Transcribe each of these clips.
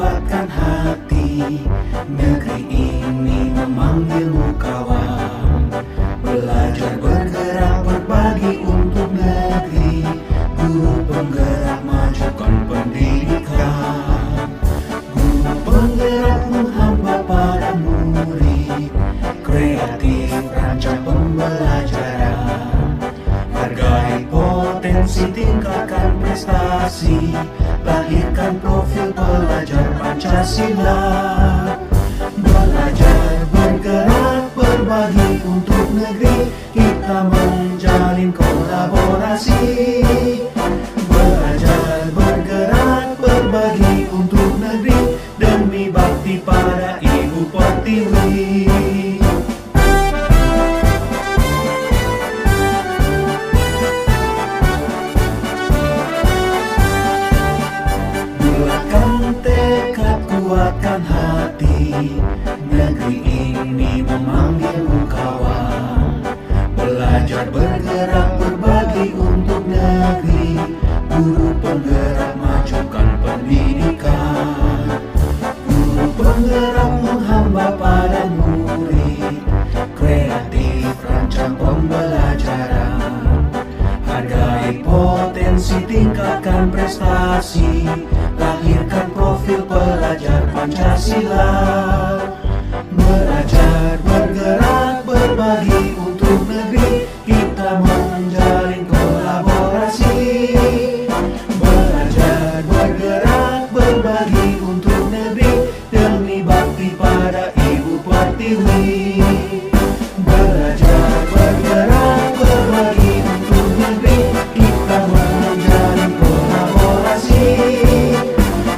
kuatkan hati. Negeri ini memanggilmu kawan. Belajar bergerak berbagi untuk negeri. Guru penggerak majukan pendidikan. Guru penggerak menghamba pada murid. Kreatif rancang pembelajaran. Hargai potensi, tingkatkan prestasi. Lahirkan profil pelajar Pancasila. Belajar bergerak berbagi untuk negeri. Kita menjalin kolaborasi. Belajar bergerak berbagi untuk negeri. Demi bakti pada Ibu Pertiwi. Kuatkan hati, negeri ini memanggilmu kawan. Belajar bergerak berbagi untuk negeri. Guru penggerak majukan pendidikan. Guru penggerak menghamba pada murid. Kreatif rancang pembelajaran. Hargai potensi, tingkatkan prestasi. Lahirkan profil pelajar Pancasila. Belajar bergerak berbagi untuk negeri. Kita menjalin kolaborasi. Belajar bergerak berbagi untuk negeri. Demi bakti pada Ibu Pertiwi. Belajar bergerak berbagi untuk negeri. Kita menjalin kolaborasi.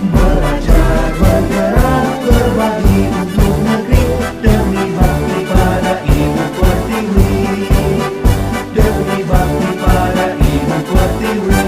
Belajar bergerak berbagi untuk negeri. Demi bakti pada Ibu Pertiwi. Demi bakti pada Ibu Pertiwi.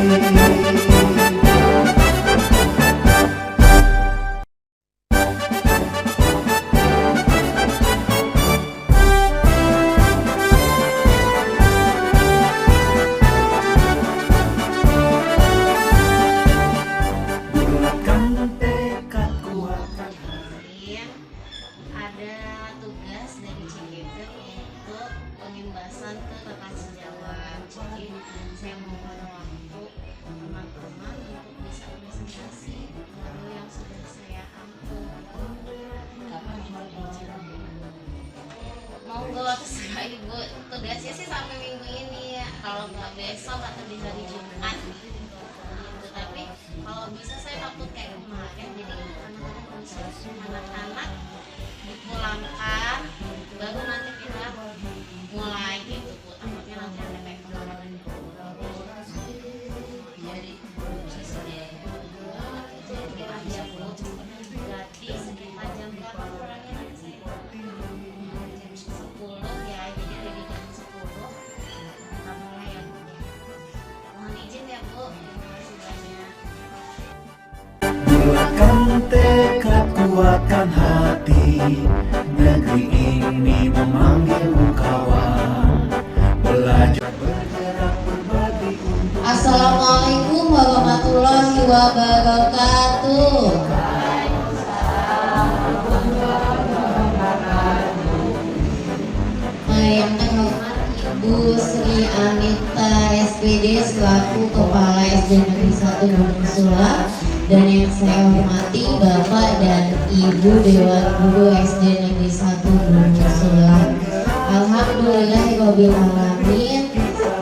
Ada tugas dari CGV yaitu pengimbasan ke Bekasi Jawa. Jadi saya mohon waktu teman-teman untuk bisa presentasi lalu yang sudah saya angkut. Monggo terserah Ibu. Tugasnya sih sampai minggu ini ya. Kalau nggak besok atau di hari Jumat. Gitu. Tapi kalau bisa saya takut kayak kemarin. Jadi anak-anak bisa anak-anak dipulangkan baru nanti kita mulai gitu Bu. Takutnya nanti ada kayak kemarin. Jadi aja Bu. Berarti sekitar jam berapa pulangnya nanti saya? Jam 10 ya. Jadi dari jam 10 kita mulai ya Bu. Mohon izin ya Bu. Terima kasih banyak. Bulatkan tekad, kuatkan hati. Negeri ini memanggilmu kawan. Belajar bergerak berbagi untuk. Assalamualaikum warahmatullahi wabarakatuh. Yang terhormat Ibu Sri Anita SPD selaku Kepala SD Negeri 1 Gunung Sulak, dan yang saya hormati Bapak dan Ibu Dewan Guru SD Negeri 1 Gunung Sulak. Alhamdulillahirabbil alamin.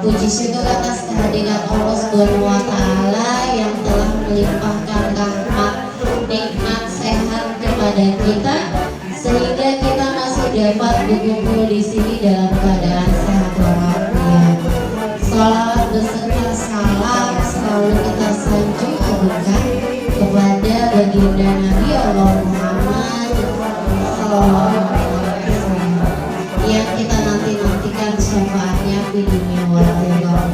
Puji syukur atas kehadiran Allah Subhanahu wa taala yang telah melimpahkan rahmat, nikmat, sehat kepada kita sehingga kita masih dapat berkumpul di sini dalam keadaan sehat walafiat. Shalawat beserta salam selalu kita sanjung agungkan kepada baginda Nabi Allah Muhammad sallallahu alaihi wasallam yang kita nantikan syafaatnya di dunia wal akhirah.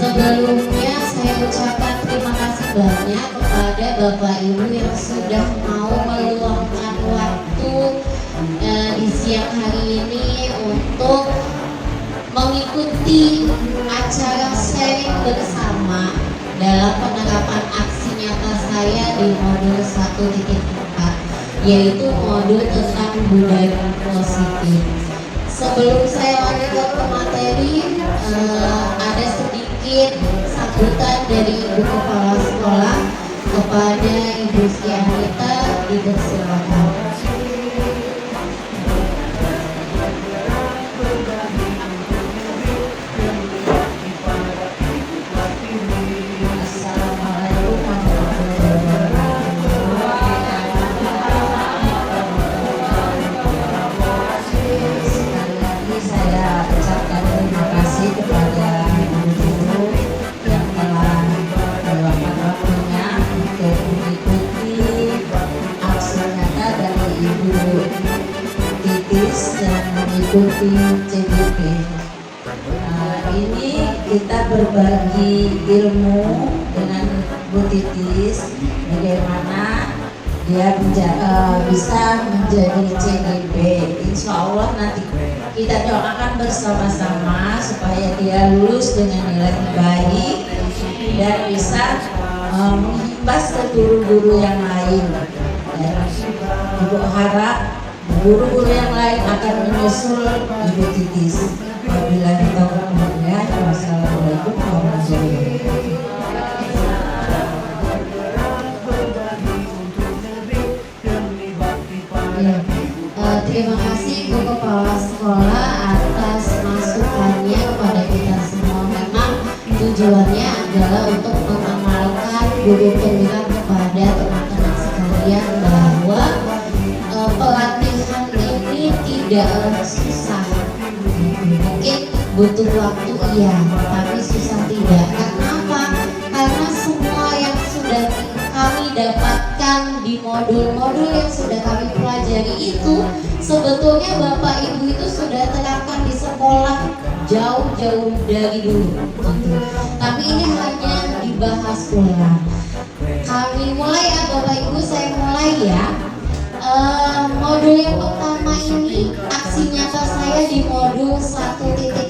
Sebelumnya saya ucapkan terima kasih banyak kepada Bapak Ibu yang sudah mau meluangkan waktu di siang hari ini untuk mengikuti acara sharing bersama dalam penerapan aksi nyata saya di modul 1.4, yaitu modul tentang budaya positif. Sebelum saya lanjut ke materi, ada sedikit sambutan dari Ibu Kepala Sekolah kepada Ibu Sianita, dipersilakan. Dan mengikuti CGP. Ini kita berbagi ilmu dengan Bu Titis, bagaimana dia bisa menjadi CGP. Insya Allah nanti kita doakan bersama-sama supaya dia lulus dengan nilai baik dan bisa mengimbas ke guru-guru yang lain. Dan Ibu harap guru-guru yang lain akan menyusul Ibu Titis. Wabillahi taufiq wal hidayah. Wassalamualaikum warahmatullahi wabarakatuh. Terima kasih Ibu Kepala Sekolah atas masukannya kepada kita semua. Memang tujuannya adalah untuk mengamalkan guru pembimbing kepada teman-teman sekalian bahwa pelatihan ini tidak susah. Mungkin butuh waktu iya, tapi susah tidak. Kenapa? Karena semua yang sudah kami dapatkan di modul-modul yang sudah kami pelajari itu sebetulnya Bapak Ibu itu sudah terapkan di sekolah jauh-jauh dari dulu. Tapi ini hanya dibahas ulang. Kami mulai ya Bapak Ibu, saya mulai ya. Modul yang pertama ini aksi nyata saya di modul 1.4,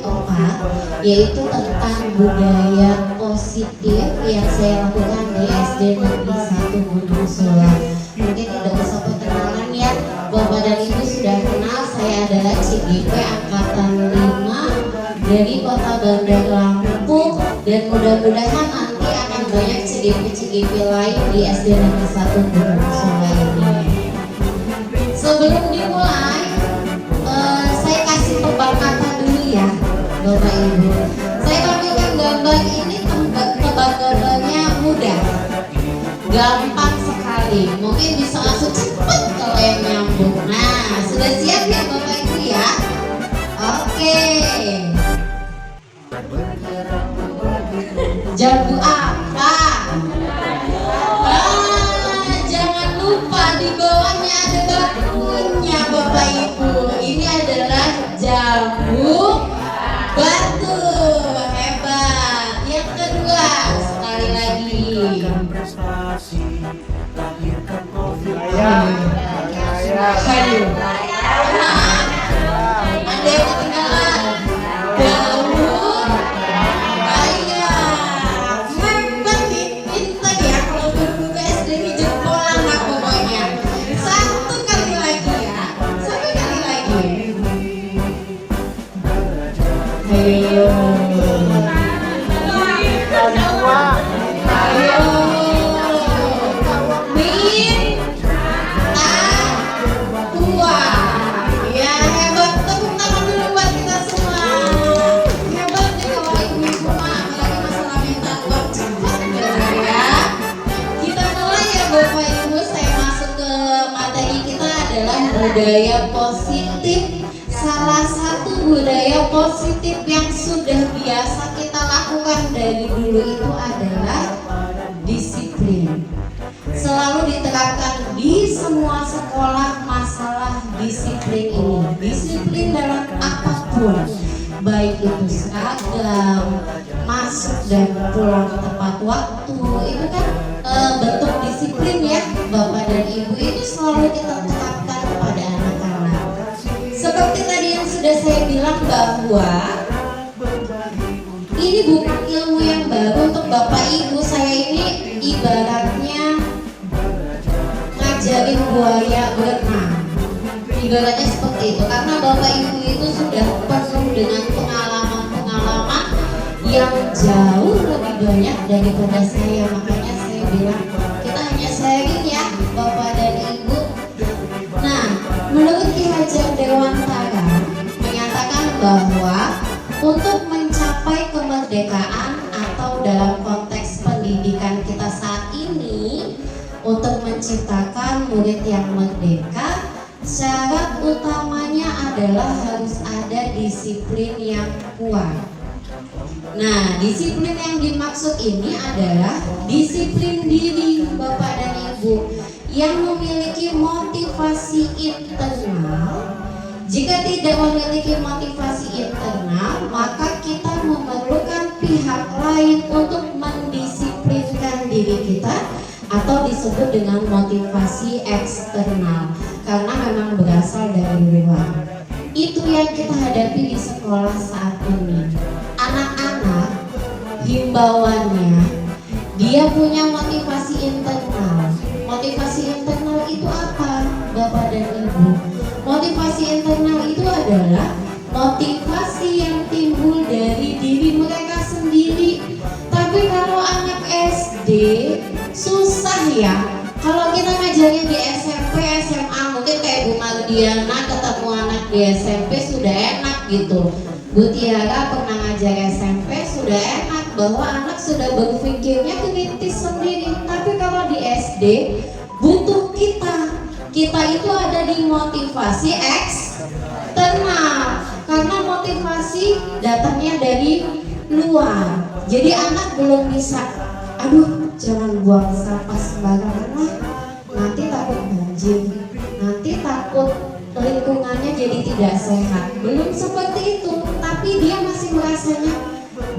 yaitu tentang budaya positif yang saya lakukan di SD Negeri 1 Gunung Sulap. Mungkin tidak usah perkenalan ya, Bapak dan Ibu sudah kenal, saya adalah CGP Angkatan 5 dari Kota Bandar Lampung, dan mudah-mudahan nanti akan banyak CGP-CGP lain di SD Negeri 1 Gunung Sulap ini. Sebelum dimulai, saya kasih tebak kata dulu ya Bapak Ibu. Saya tampilkan gambar ini, tebak gambarnya mudah, gampang sekali. Mungkin bisa langsung cepet kalau yang nyambung. Nah, sudah siap ya Bapak Ibu ya? Oke. Jago apa? Jangan lupa di bawahnya ada bakunya Bapak Ibu. Ini adalah jamu batu. Hebat. Yang kedua, sekali lagi. Kayu. Ada yang ketinggalan. Daun. Ayam. Hebat nih, pintar ya kalau dulu ke SD ini jempolan lah pokoknya. Satu kali lagi ya. Satu kali lagi. Ayo. Ayo. Tua. Ya hebat, tepuk tangan dulu buat kita semua. Hebat nih kalau ibu-ibu mah, apalagi masalah minta uang cepat ya. Kita mulai ya Bapak Ibu, saya masuk ke materi kita adalah budaya positif. Salah satu budaya positif yang sudah biasa kita lakukan dari dulu itu adalah disiplin. Selalu diterapkan di semua sekolah masalah disiplin ini. Disiplin dalam apapun, baik itu seragam, masuk dan pulang tepat waktu, itu kan bentuk disiplin ya Bapak dan Ibu. Itu selalu kita terapkan kepada anak-anak. Seperti tadi yang sudah saya bilang bahwa ini bukan ilmu yang baru untuk Bapak Ibu. Saya ini ibaratnya seperti buaya berenang. Ibaratnya seperti itu, karena bapak ibu itu sudah penuh dengan pengalaman-pengalaman yang jauh lebih banyak daripada saya. Makanya saya bilang kita hanya sharing ya bapak dan ibu. Nah, menurut Ki Hajar Dewantara menyatakan bahwa untuk mencapai kemerdekaan atau dalam konteks pendidikan kita saat ini, untuk menciptakan murid yang merdeka, syarat utamanya adalah harus ada disiplin yang kuat. Nah, disiplin yang dimaksud ini adalah disiplin diri Bapak dan Ibu yang memiliki motivasi internal. Jika tidak memiliki motivasi internal, maka kita memerlukan pihak lain untuk mendisiplinkan diri kita, atau disebut dengan motivasi eksternal, karena memang berasal dari luar. Itu yang kita hadapi di sekolah saat ini. Anak-anak, himbauannya, dia punya motivasi internal. Motivasi internal itu apa, Bapak dan Ibu? Motivasi internal itu adalah motivasi yang timbul dari diri mereka sendiri. Tapi kalau anak SD susah ya. Kalau kita ngajarnya di SMP, SMA, mungkin kayak Bu Mardiana ketemu anak di SMP sudah enak gitu. Bu Tiara pernah ngajar SMP sudah enak, bahwa anak sudah berpikirnya kritis sendiri. Tapi kalau di SD butuh kita itu ada di motivasi eksternal, karena motivasi datangnya dari luar. Jadi anak belum bisa, aduh jangan buang sampah sembarangan lah, nanti takut banjir, nanti takut lingkungannya jadi tidak sehat. Belum seperti itu, tapi dia masih merasanya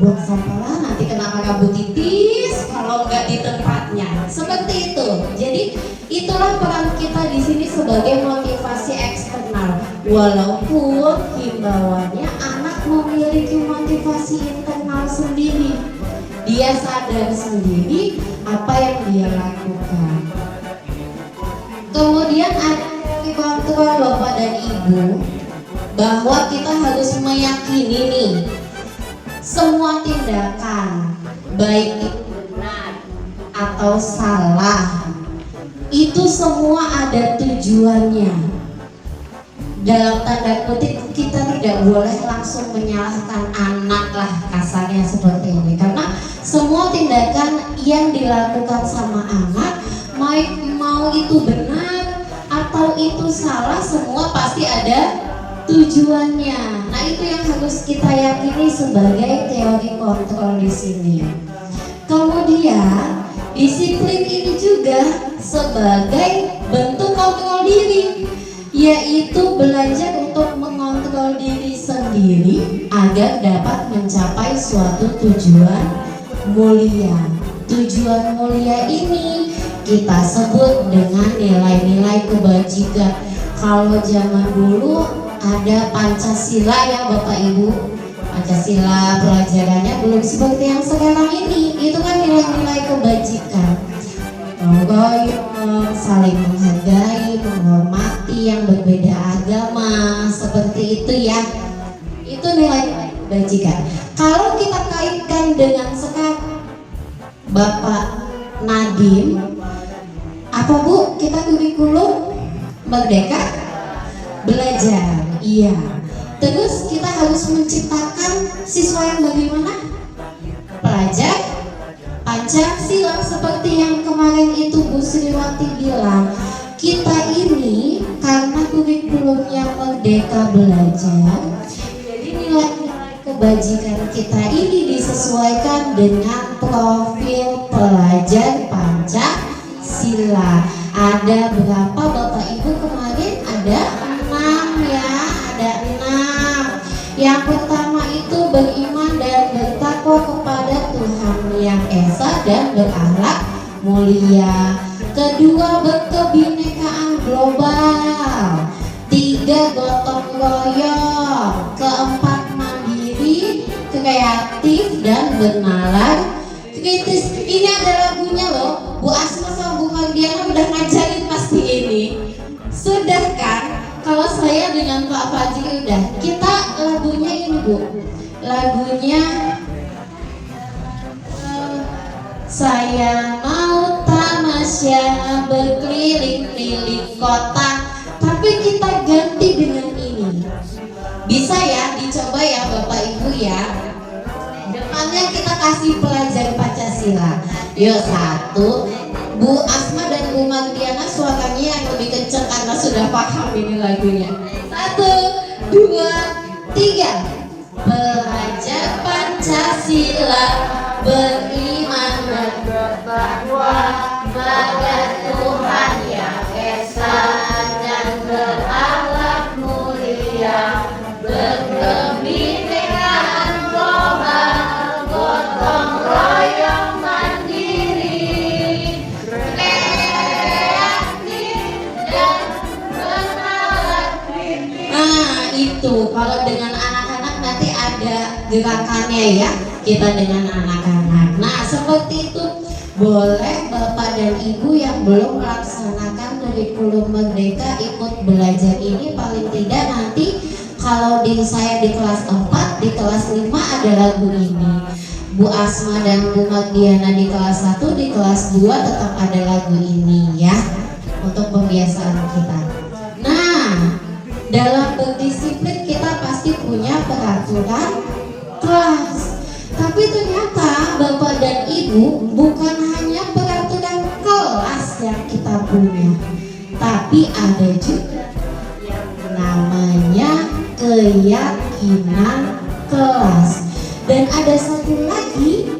buang sampah lah, nanti kena marah Bu Titis kalau nggak di tempatnya. Seperti itu. Jadi itulah peran kita di sini sebagai motivasi eksternal. Walaupun himbauannya anak memiliki motivasi internal sendiri. Dia sadar sendiri apa yang dia lakukan. Kemudian ada kontrol Bapak dan Ibu, bahwa kita harus meyakini nih, semua tindakan baik itu benar atau salah, itu semua ada tujuannya. Dalam tanda kutip, kita tidak boleh langsung menyalahkan anak lah, kasarnya seperti ini. Karena semua tindakan yang dilakukan sama anak, mau itu benar atau itu salah, semua pasti ada tujuannya. Nah, itu yang harus kita yakini sebagai teori kontrol di sini. Kemudian disiplin ini juga sebagai bentuk kontrol diri, yaitu belajar untuk mengontrol diri sendiri agar dapat mencapai suatu tujuan mulia. Tujuan mulia ini kita sebut dengan nilai-nilai kebajikan. Kalau zaman dulu ada Pancasila ya Bapak Ibu. Pancasila pelajarannya belum seperti yang sekarang ini. Itu kan nilai-nilai kebajikan. Royong, saling menghargai, menghormati yang berbeda agama, seperti itu ya. Itu nilai kebajikan. Kalau kita kaitkan dengan sekarang, Bapak Nadiem, apa Bu? Kita kurikulum Merdeka Belajar. Iya. Terus kita harus menciptakan siswa yang bagaimana? Pelajar Pancasila, seperti yang kemarin itu Bu Sriwati bilang. Kita ini karena kurikulumnya Merdeka Belajar, jadi nilai-nilai kebajikan kita ini disesuaikan dengan profil pelajar Pancasila. Ada berapa Bapak Ibu kemarin? Ada 6 ya, ada 6. Yang pertama itu beriman dan bertakwa kepada Tuhan Yang Esa dan berakhlak mulia. Kedua, berkebinekaan global. 3, gotong royong. Keempat, mandiri, kreatif dan bernalar kritis. Ini ada lagunya loh. Bu Asma sama Bu Mardiana udah ngajarin pasti ini. Kalau saya dengan Pak Fajri udah, kita lagunya ini Bu, lagunya saya mau tamasya berkeliling-keliling kota, tapi kita ganti dengan ini. Bisa ya, dicoba ya Bapak Ibu ya. Depannya kita kasih pelajaran Pancasila. Yuk, satu. Bu Asma dan Bu Magdiana suaranya yang lebih kencang karena sudah paham ini lagunya. 1, 2, 3. Belajar Pancasila, beriman dan bertakwa pada Tuhan Yang Esa dan berakhlak mulia, berkebinekaan global, gotong royong mandiri, kreatif dan bernalar. Nah itu kalau dengan anak-anak nanti ada gerakannya ya, kita dengan anak-anak. Nah seperti itu. Boleh Bapak dan Ibu yang belum melaksanakan kurikulum merdeka ikut belajar ini, paling tidak nanti kalau saya di kelas 4, di kelas 5 ada lagu ini. Bu Asma dan Bu Magdiana di kelas 1, di kelas 2 tetap ada lagu ini ya, untuk pembiasaan kita. Nah, dalam berdisiplin kita pasti punya peraturan kelas. Tapi ternyata Bapak dan Ibu bukan hanya peraturan kelas yang kita punya, tapi ada juga yang namanya keyakinan kelas. Dan ada satu lagi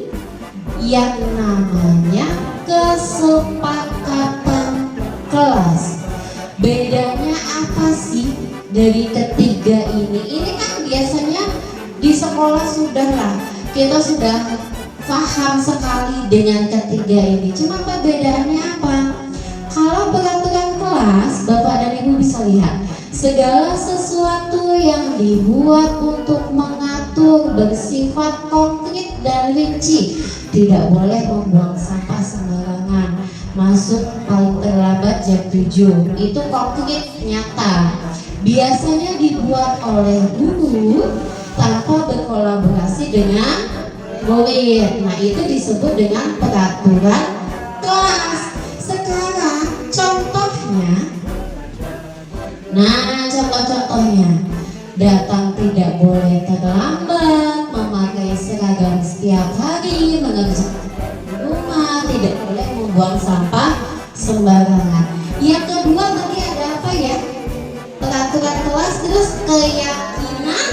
yang namanya kesepakatan kelas. Bedanya apa sih dari ketiga ini? Ini kan biasanya di sekolah sudah lah, kita sudah paham sekali dengan ketiga ini. Cuma perbedaannya apa? Kalau peraturan kelas, Bapak dan Ibu bisa lihat, segala sesuatu yang dibuat untuk mengatur bersifat konkret dan rinci. Tidak boleh membuang sampah sembarangan, masuk paling terlambat jam 7. Itu konkret, nyata. Biasanya dibuat oleh guru tanpa berkolaborasi dengan murid. Nah itu disebut dengan peraturan kelas. Sekarang contohnya, nah contoh-contohnya, datang tidak boleh terlambat, memakai seragam setiap hari, mengerjakan rumah, tidak boleh membuang sampah sembarangan. Yang kedua tadi ada apa ya? Peraturan kelas, terus keyakinan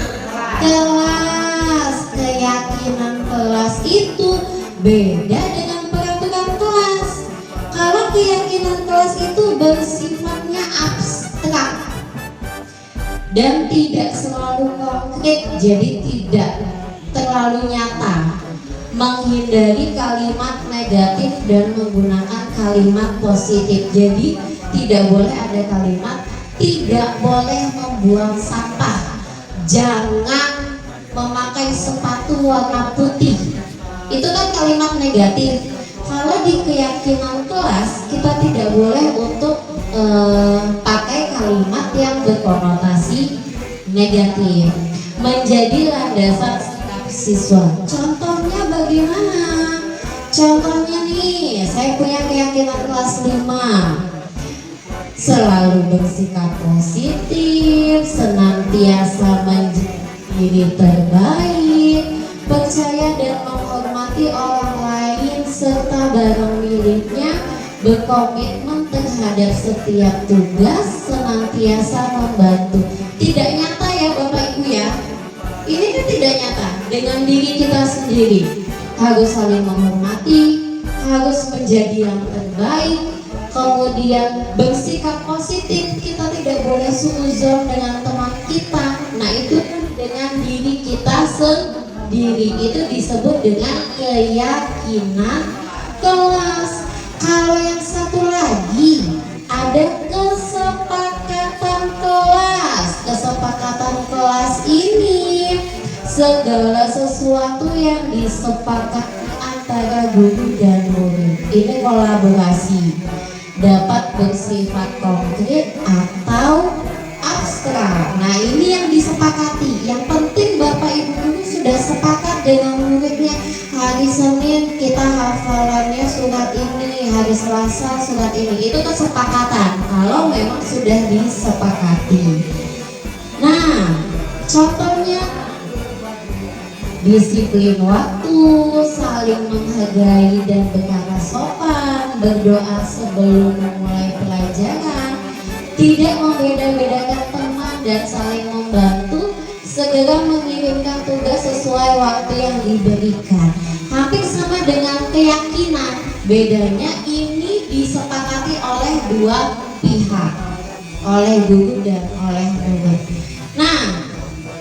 kelas. Keyakinan kelas itu beda dengan peraturan kelas. Kalau keyakinan kelas itu bersifatnya abstrak dan tidak selalu konkret, jadi tidak terlalu nyata, menghindari kalimat negatif dan menggunakan kalimat positif. Jadi tidak boleh ada kalimat tidak boleh membuang sampah, jangan memakai sepatu warna putih. Itu kan kalimat negatif. Kalau di keyakinan kelas kita tidak boleh untuk pakai kalimat yang berkonotasi negatif, menjadi landasan sikap siswa. Contohnya bagaimana? Contohnya nih, saya punya keyakinan kelas 5. Selalu bersikap positif, senantiasa menjadi diri terbaik, percaya dan menghormati orang lain serta barang miliknya, berkomitmen terhadap setiap tugas, senantiasa membantu. Tidak nyata ya Bapak Ibu ya. Ini kan tidak nyata dengan diri kita sendiri. Harus saling menghormati, harus menjadi yang terbaik, kemudian bersikap positif. Kita tidak boleh suuzon dengan teman kita. Nah itu dengan diri kita sendiri, itu disebut dengan keyakinan kelas. Kalau yang satu lagi ada kesepakatan kelas. Kesepakatan kelas ini segala sesuatu yang disepakati antara guru dan murid. Ini kolaborasi, dapat bersifat konkret atau abstrak. Nah ini yang disepakati. Yang penting Bapak Ibu guru sudah sepakat dengan muridnya. Hari Senin kita hafalannya surat ini, hari Selasa surat ini. Itu kesepakatan kalau memang sudah disepakati. Nah contohnya disiplin waktu, saling menghargai dan berkata sopan, berdoa sebelum memulai pelajaran, tidak membeda-bedakan teman dan saling membantu, segera mengirimkan tugas sesuai waktu yang diberikan. Hampir sama dengan keyakinan, bedanya ini disepakati oleh dua pihak, oleh guru dan oleh murid. Nah,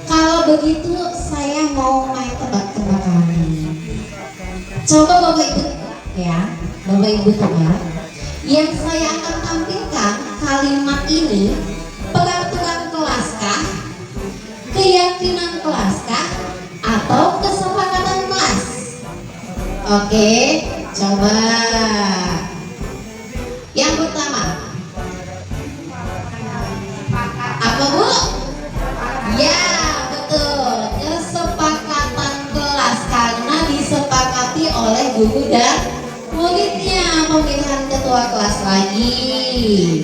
kalau begitu saya mau main tebak-tebakan. Coba Bapak Ibu ya, Bapak Ibu tebak. Yang saya akan tampilkan kalimat ini peraturan kelaskah, keyakinan kelaskah, atau kesepakatan kelas? Oke, coba. Yang pertama, apa Bu? Ya, betul. Kesepakatan kelas karena disepakati oleh guru dan muridnya. Pemilihan ketua kelas lagi.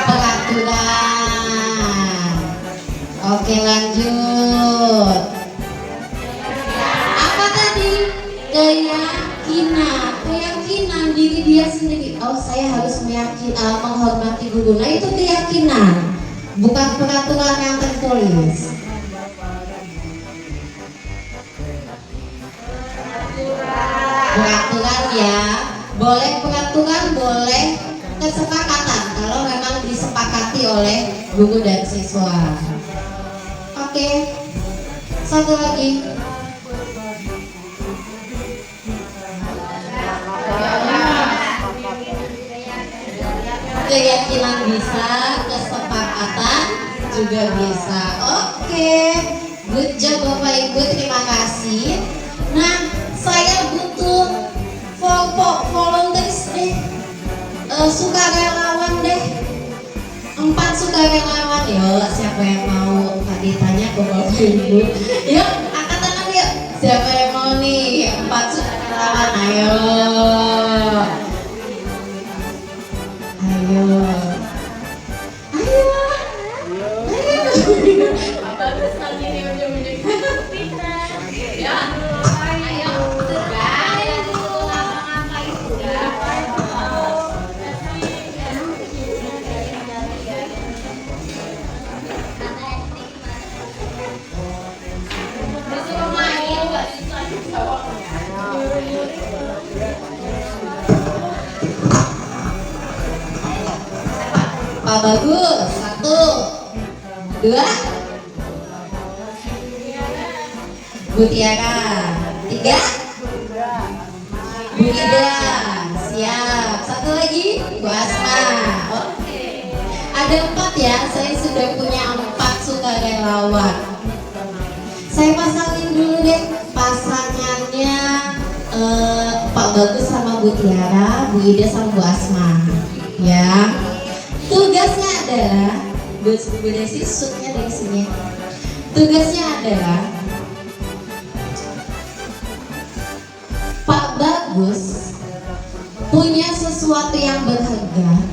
Peraturan. Oke, lanjut. Apa tadi? Keyakinan diri dia sendiri. Oh, saya harus menghormati guru. Nah, itu keyakinan, bukan peraturan yang tertulis. Peraturan ya, boleh peraturan, boleh kesepakatan kalau memang disepakati oleh guru dan siswa. Oke, satu lagi. Keyakinan bisa, kesepakatan juga bisa. Oke, good job Bapak Ibu, terima kasih. Nah, saya butuh volunteers deh, sukarelawan deh, 4 sukarelawan. Yuk, siapa yang mau? Ditanya ke Bapak Ibu. Yuk, angkat tangan yuk. Siapa yang mau nih? 4 sukarelawan, ayo. Ayo. Bagus lagi nih ujung-ujung. Ya. Ayo. Ayo dulu ngapa-ngapain sudah. Disuruh main enggak bisa jawabnya. Pak Bagus, 1, 2. Bu Tiara, 3. Bu Ida, siap. 1 lagi, Bu Asma. Oke. Ada 4 ya, saya sudah punya 4 sukarelawan. Saya pasangin dulu deh pasangannya, Pak Bagus sama Bu Tiara, Bu Ida sama Bu Asma. Ya. Tugasnya adalah, Bu Desi shootnya dari sini. Tugasnya adalah Pak Bagus punya sesuatu yang berharga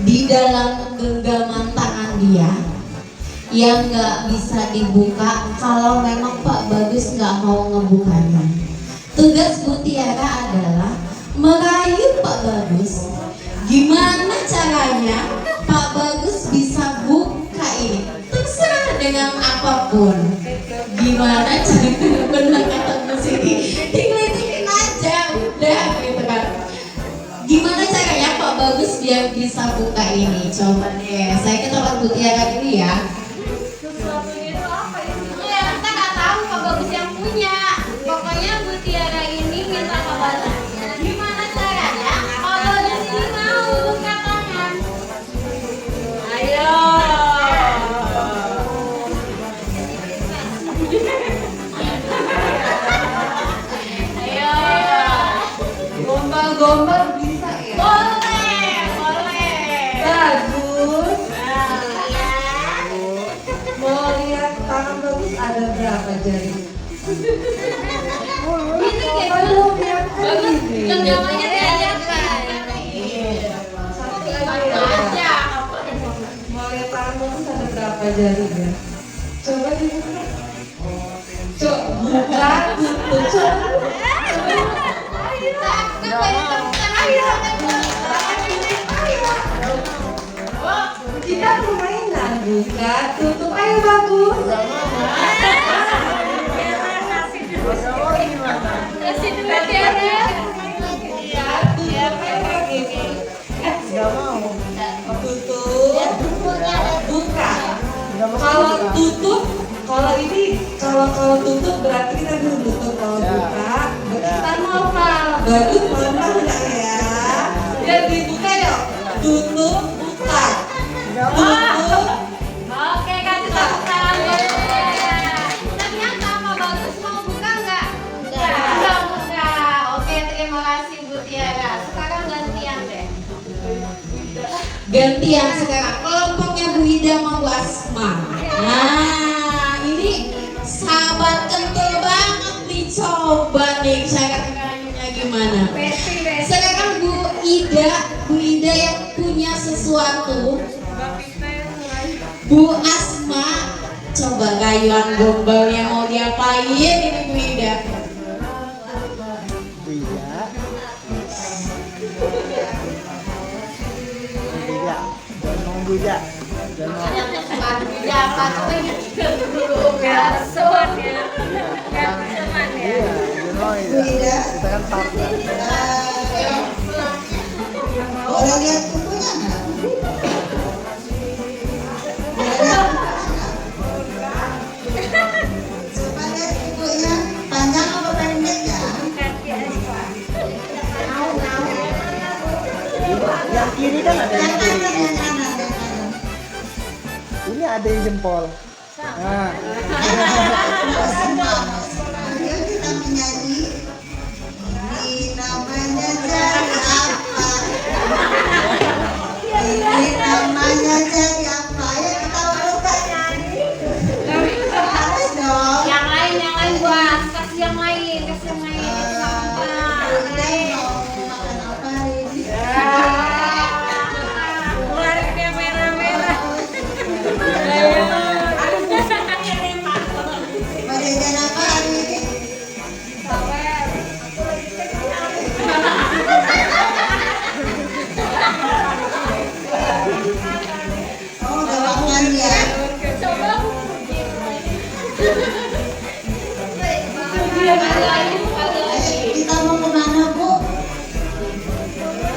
di dalam genggaman tangan dia yang nggak bisa dibuka kalau memang Pak Bagus nggak mau ngebukanya. Tugas Bu Tiara adalah merayu Pak Bagus. Gimana caranya Pak Bagus bisa buka ini? Terserah dengan apapun. Gimana caranya? Benar kata Bu Siti, tinggal-tinggalin aja udah gitu kan. Gimana caranya Pak Bagus biar bisa buka ini? Coba deh, saya ke tempat Bu Tiara dulu ya. Sesuatunya itu apa ini? Ya, kita nggak tahu Pak Bagus yang punya. Pokoknya Bu Tiara ini minta kabarnya. Gimana caranya? Kalau di sini mau buka tangan. Ayo. Ayo. Gombal-gombal bisa ya? Boleh, boleh. Genggamannya diajarkan. Aja. Mau lihat tanganmu tuh ada berapa jarinya? Coba dibuka. Coba buka, tutup. Kita permainan buka, tutup, ayo bagus. Kasih duit ya. Tutup, buka. Kalau tutup, kalau tutup berarti kita belum tutup. Kalau buka, berarti kita normal. Baru normal enggak ya? Biar dibuka yuk. Tutup, buka. Tutup. Oke, kasih tepuk tangan buat Mutiara. Ternyata Pak Bagus mau buka nggak? Nggak buka. Oke, terima kasih Bu Tiara. Sekarang gantian deh. Gantian sekarang kelompoknya Bu Ida sama Bu Asma. Nah, ini sahabat kental banget nih, coba nih caranya gimana. Sekarang Bu Ida yang punya sesuatu. Bu Asma, coba rayuan gombalnya mau diapain ini Bu Ida? Buja. Jangan dulu ya. Soan ya. Teman ya. Kita kan partner. Boleh lihat kukunya nggak? Coba lihat kukunya, panjang apa pendek ya? Yang kiri kan ada yang kiri. Yang kanan. Ini ada yang jempol. Nah, Ayo kita menyanyi. Ini namanya jadi apa? Ini namanya jadi apa? Ya kita bukan nyanyi. Harus dong. Yang lain buat kasih yang lain. Itu Udah mau makan apa hari ini? keluarnya merah-merah. Mau jajan apa hari ini? Oh, udah makan ya. Kita mau kemana, Bu?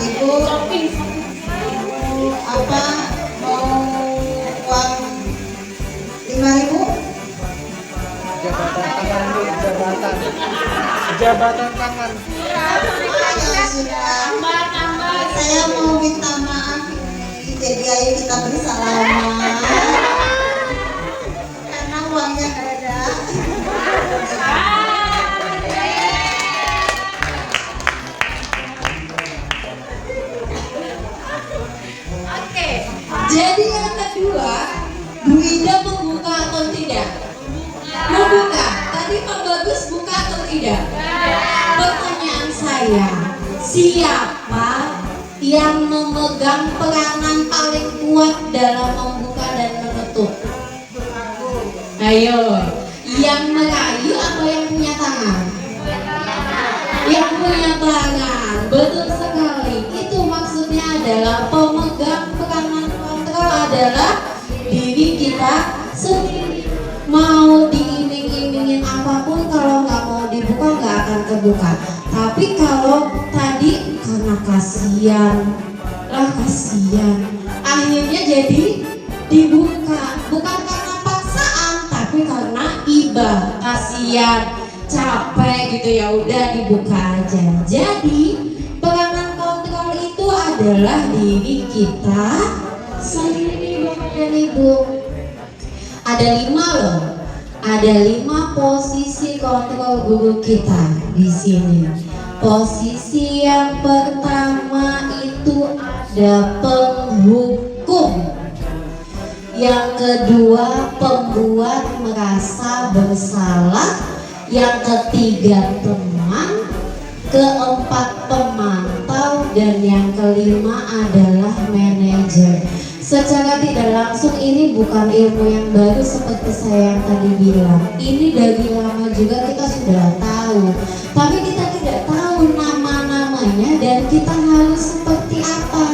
Ibu apa? Mau uang 5.000? jabatan tangan Bu, jabatan. Jabatan tangan. Ya sudah. Saya mau minta maaf. Jadi ayo kita bersalaman. Karena uangnya nggak ada. Oke. Jadi yang kedua, Bu Ida membuka atau tidak? Membuka. Tadi Pak Bagus buka atau tidak? Pertanyaan saya, siapa yang memegang peranan paling kuat dalam membuka dan menutup? Ayo, yang merayu atau yang punya tangan? Yang punya tangan, betul sekali. Itu maksudnya adalah pemegang peranan kontrol adalah diri kita sendiri. Mau diiming-imingin apapun, kalau nggak mau dibuka nggak akan kebuka. Tapi kalau tadi karena kasihan, akhirnya jadi dibuka. Bukan karena paksaan, tapi karena iba, kasihan, capek gitu, ya udah dibuka aja. Jadi peranan kontrol itu adalah diri kita sendiri, Bapak dan Ibu. Ada 5 loh. Ada 5 posisi kontrol guru kita di sini. Posisi yang pertama itu ada penghukum. Yang kedua pembuat merasa bersalah. yang ketiga teman, keempat pemantau, dan yang kelima adalah manajer. Secara tidak langsung ini bukan ilmu yang baru seperti saya yang tadi bilang. Ini dari lama juga kita sudah tahu, tapi kita tidak tahu nama-namanya dan kita harus seperti apa,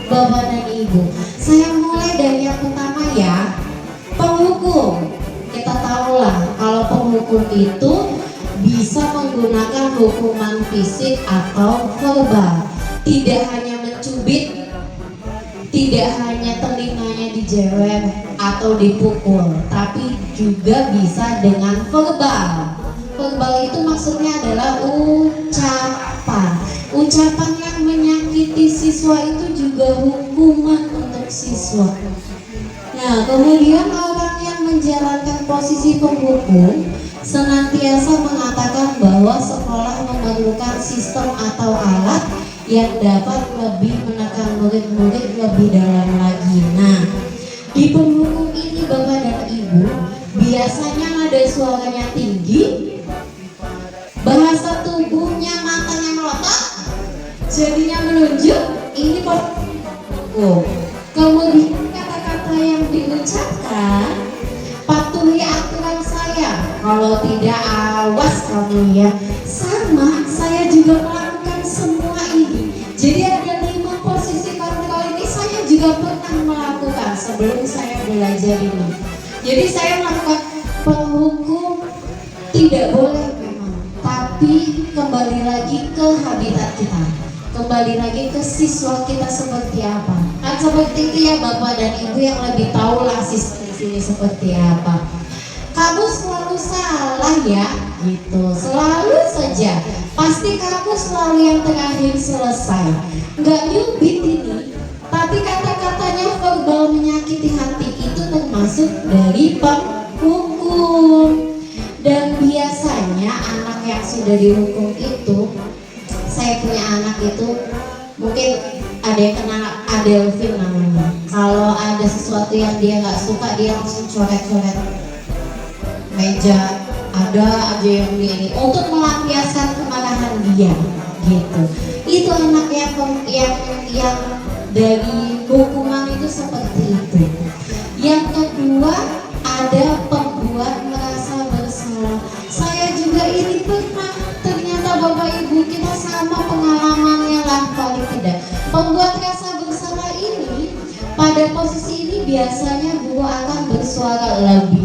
Bapak dan Ibu. Saya mulai dari yang pertama ya, penghukum. Kita tahulah kalau penghukum itu bisa menggunakan hukuman fisik atau verbal. Tidak hanya mencubit, tidak hanya telinganya dijewer atau dipukul, tapi juga bisa dengan verbal. Verbal itu maksudnya adalah ucapan. Ucapan yang menyakiti siswa itu juga hukuman untuk siswa. Nah, kemudian orang yang menjalankan posisi penghukum senantiasa mengatakan bahwa sekolah memerlukan sistem atau alat yang dapat lebih menekan murid-murid lebih dalam lagi. Nah, di penghukum ini Bapak dan Ibu, biasanya nada suaranya tinggi, bahasa tubuhnya matanya melotot, jadinya menunjuk, ini penghukum. Kemudian kata-kata yang diucapkan, patuhi aturan saya, kalau tidak awas kamu ya. Sama, saya juga melakukan semua ini. Jadi ada 5 posisi kontrol ini saya juga pernah melakukan sebelum saya belajar ini. Jadi saya melakukan penghukum tidak boleh memang, tapi kembali lagi ke habitat kita, kembali lagi ke siswa kita seperti apa. Kan seperti itu ya Bapak dan Ibu yang lebih tahu lah sistem ini seperti apa. Kamu selalu salah ya, gitu. Selalu saja. Pasti kamu selalu yang terakhir selesai. Nggak nyubit ini, tapi kata-katanya verbal menyakiti hati itu termasuk dari penghukum. Dan biasanya anak yang sudah dihukum itu, saya punya anak itu mungkin ada yang kenal Adelvin namanya. Kalau ada sesuatu yang dia nggak suka, dia langsung coret-coret meja, ada aja yang ini untuk melampiaskan kemarahan dia, gitu. Itu anak yang dari hukuman itu seperti itu. Yang kedua ada pembuat merasa bersalah. Saya juga ini pernah, ternyata Bapak Ibu kita sama pengalamannya lah paling tidak. Pembuat rasa bersalah ini pada posisi ini biasanya guru akan bersuara lebih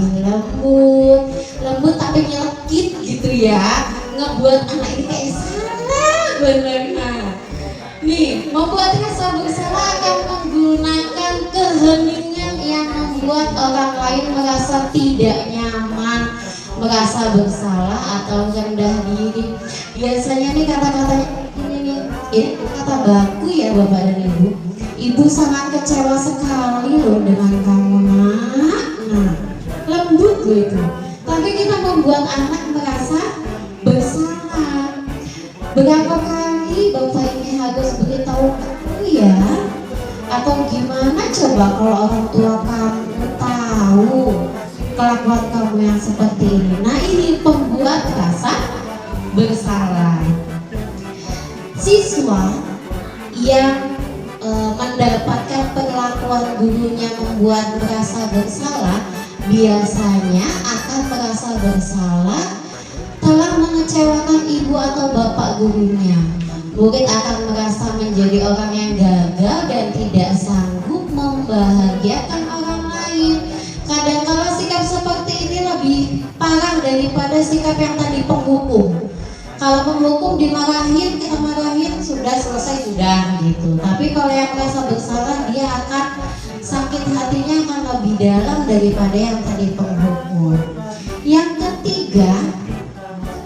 lembut tapi nyelekit gitu ya, ngebuat anak ini kayak salah bener. Nah, nih membuat rasa bersalah akan menggunakan keheningan yang membuat orang lain merasa tidak nyaman, merasa bersalah atau rendah diri. Biasanya nih kata-katanya ini kata baku ya Bapak dan Ibu. Ibu sangat kecewa sekali loh dengan kamu nak. Nah, lembut loh itu. Tapi kita membuat anak merasa bersalah. Berapa kali Bapak ini harus beritahu kamu ya? Atau gimana coba kalau orang tua kamu tahu kelakuan kamu yang seperti ini? Nah, ini pembuat rasa bersalah. Siswa yang mendapatkan perlakuan gurunya membuat merasa bersalah, biasanya akan merasa bersalah telah mengecewakan ibu atau bapak gurunya. Murid akan merasa menjadi orang yang gagal dan tidak sanggup membahagiakan orang lain. Kadang-kala sikap seperti ini lebih parah daripada sikap yang tadi penghukum. Kalau penghukum dimarahin, kita marahin, sudah selesai sudah gitu. Tapi kalau yang merasa bersalah, dia akan sakit hatinya akan lebih dalam daripada yang tadi penghukum. Yang ketiga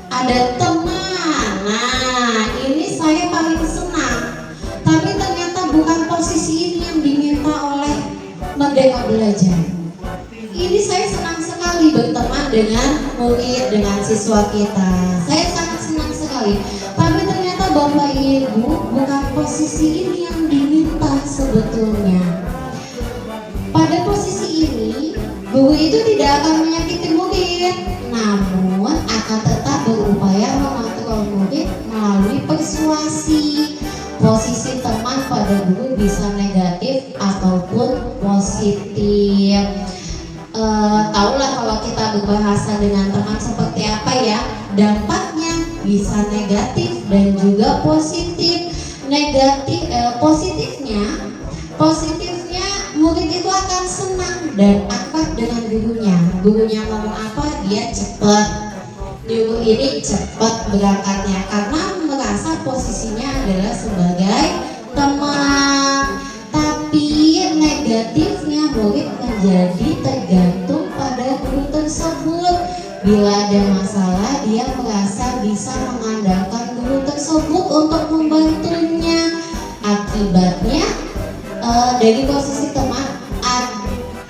ada teman. Nah, ini saya paling senang. Tapi ternyata bukan posisi ini yang diminta oleh Merdeka Belajar. Ini saya senang sekali berteman dengan murid, dengan siswa kita. Saya sangat senang sekali. Tapi ternyata Bapak Ibu bukan posisi ini yang diminta sebetulnya. Pada posisi ini Guru itu tidak akan menyakiti murid, namun akan tetap berupaya mengontrol murid melalui persuasi. Posisi teman pada guru bisa negatif ataupun positif. Tahulah kalau kita berbahasa dengan teman seperti apa ya, dampaknya bisa negatif dan juga positif. Positifnya murid itu akan senang dan akrab dengan gurunya. Gurunya ngomong apa dia cepat. Guru ini cepat berangkatnya karena merasa posisinya adalah sebagai teman. Tapi negatifnya murid menjadi tergantung pada guru tersebut. Bila ada masalah dia merasa bisa mengandalkan guru tersebut untuk membantunya. Akibatnya dari posisi teman,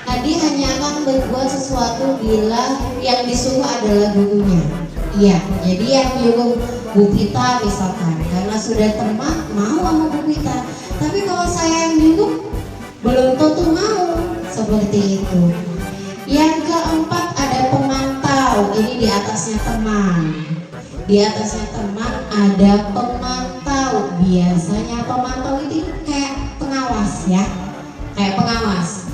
Adi hanya akan berbuat sesuatu bila yang disuruh adalah gurunya. Iya, jadi yang nyuruh Bu Pita misalkan, karena sudah teman mau sama Bu Pita. Tapi kalau saya yang nyuruh belum tentu mau, seperti itu. Yang keempat ada pemantau. Ini di atasnya teman. Di atasnya teman ada pemantau. Biasanya pemantau itu kayak pengawas ya, kayak pengawas.